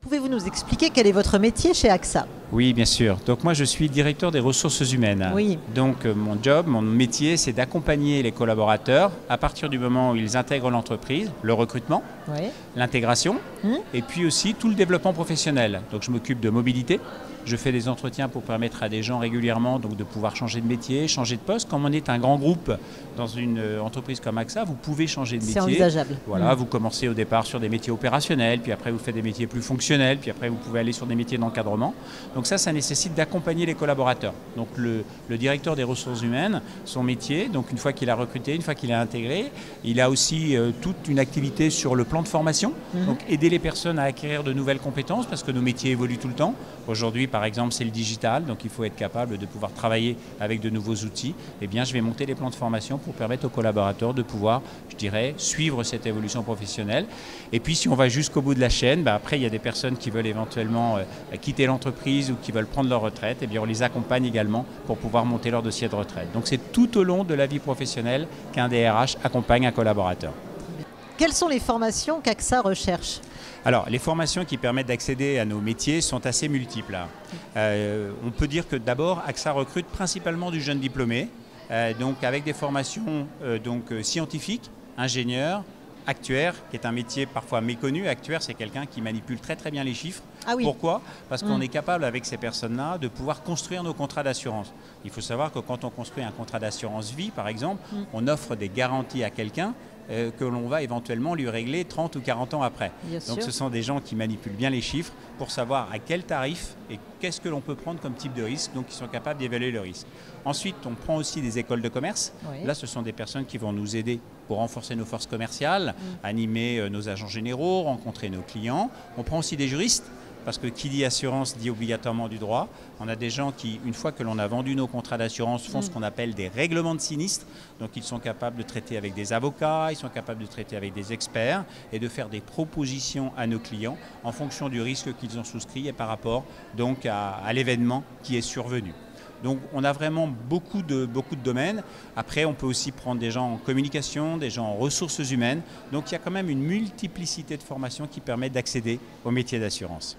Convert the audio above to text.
Pouvez-vous nous expliquer quel est votre métier chez AXA? Oui, bien sûr. Donc moi, je suis directeur des ressources humaines. Oui. Donc mon job, mon métier, c'est d'accompagner les collaborateurs à partir du moment où ils intègrent l'entreprise, le recrutement, Oui. l'intégration, et puis aussi tout le développement professionnel. Donc je m'occupe de mobilité. Je fais des entretiens pour permettre à des gens régulièrement donc, de pouvoir changer de métier, changer de poste. Comme on est un grand groupe dans une entreprise comme AXA, vous pouvez changer de métier. C'est envisageable. Voilà, vous commencez au départ sur des métiers opérationnels, puis après vous faites des métiers plus fonctionnels, puis après vous pouvez aller sur des métiers d'encadrement. Donc ça nécessite d'accompagner les collaborateurs. Donc le directeur des ressources humaines, son métier, donc une fois qu'il a recruté, une fois qu'il a intégré, il a aussi toute une activité sur le plan de formation. Donc aider les personnes à acquérir de nouvelles compétences parce que nos métiers évoluent tout le temps. Aujourd'hui, par exemple, c'est le digital, donc il faut être capable de pouvoir travailler avec de nouveaux outils. Eh bien, je vais monter les plans de formation pour permettre aux collaborateurs de pouvoir, je dirais, suivre cette évolution professionnelle. Et puis, si on va jusqu'au bout de la chaîne, après, il y a des personnes qui veulent éventuellement quitter l'entreprise ou qui veulent prendre leur retraite. Eh bien, on les accompagne également pour pouvoir monter leur dossier de retraite. Donc, c'est tout au long de la vie professionnelle qu'un DRH accompagne un collaborateur. Quelles sont les formations qu'AXA recherche? Alors, les formations qui permettent d'accéder à nos métiers sont assez multiples. On peut dire que d'abord, AXA recrute principalement du jeune diplômé, donc avec des formations scientifiques, ingénieurs, actuaire, qui est un métier parfois méconnu. Actuaire, c'est quelqu'un qui manipule très très bien les chiffres. Ah oui. Pourquoi? Parce qu'on est capable avec ces personnes-là de pouvoir construire nos contrats d'assurance. Il faut savoir que quand on construit un contrat d'assurance vie, par exemple, on offre des garanties à quelqu'un que l'on va éventuellement lui régler 30 ou 40 ans après. Donc ce sont des gens qui manipulent bien les chiffres pour savoir à quel tarif et qu'est-ce que l'on peut prendre comme type de risque, donc ils sont capables d'évaluer le risque. Ensuite, on prend aussi des écoles de commerce. Oui. Là, ce sont des personnes qui vont nous aider pour renforcer nos forces commerciales, animer nos agents généraux, rencontrer nos clients. On prend aussi des juristes. Parce que qui dit assurance dit obligatoirement du droit. On a des gens qui, une fois que l'on a vendu nos contrats d'assurance, font ce qu'on appelle des règlements de sinistre. Donc ils sont capables de traiter avec des avocats, ils sont capables de traiter avec des experts et de faire des propositions à nos clients en fonction du risque qu'ils ont souscrit et par rapport donc à l'événement qui est survenu. Donc on a vraiment beaucoup de domaines. Après, on peut aussi prendre des gens en communication, des gens en ressources humaines. Donc il y a quand même une multiplicité de formations qui permettent d'accéder au métier d'assurance.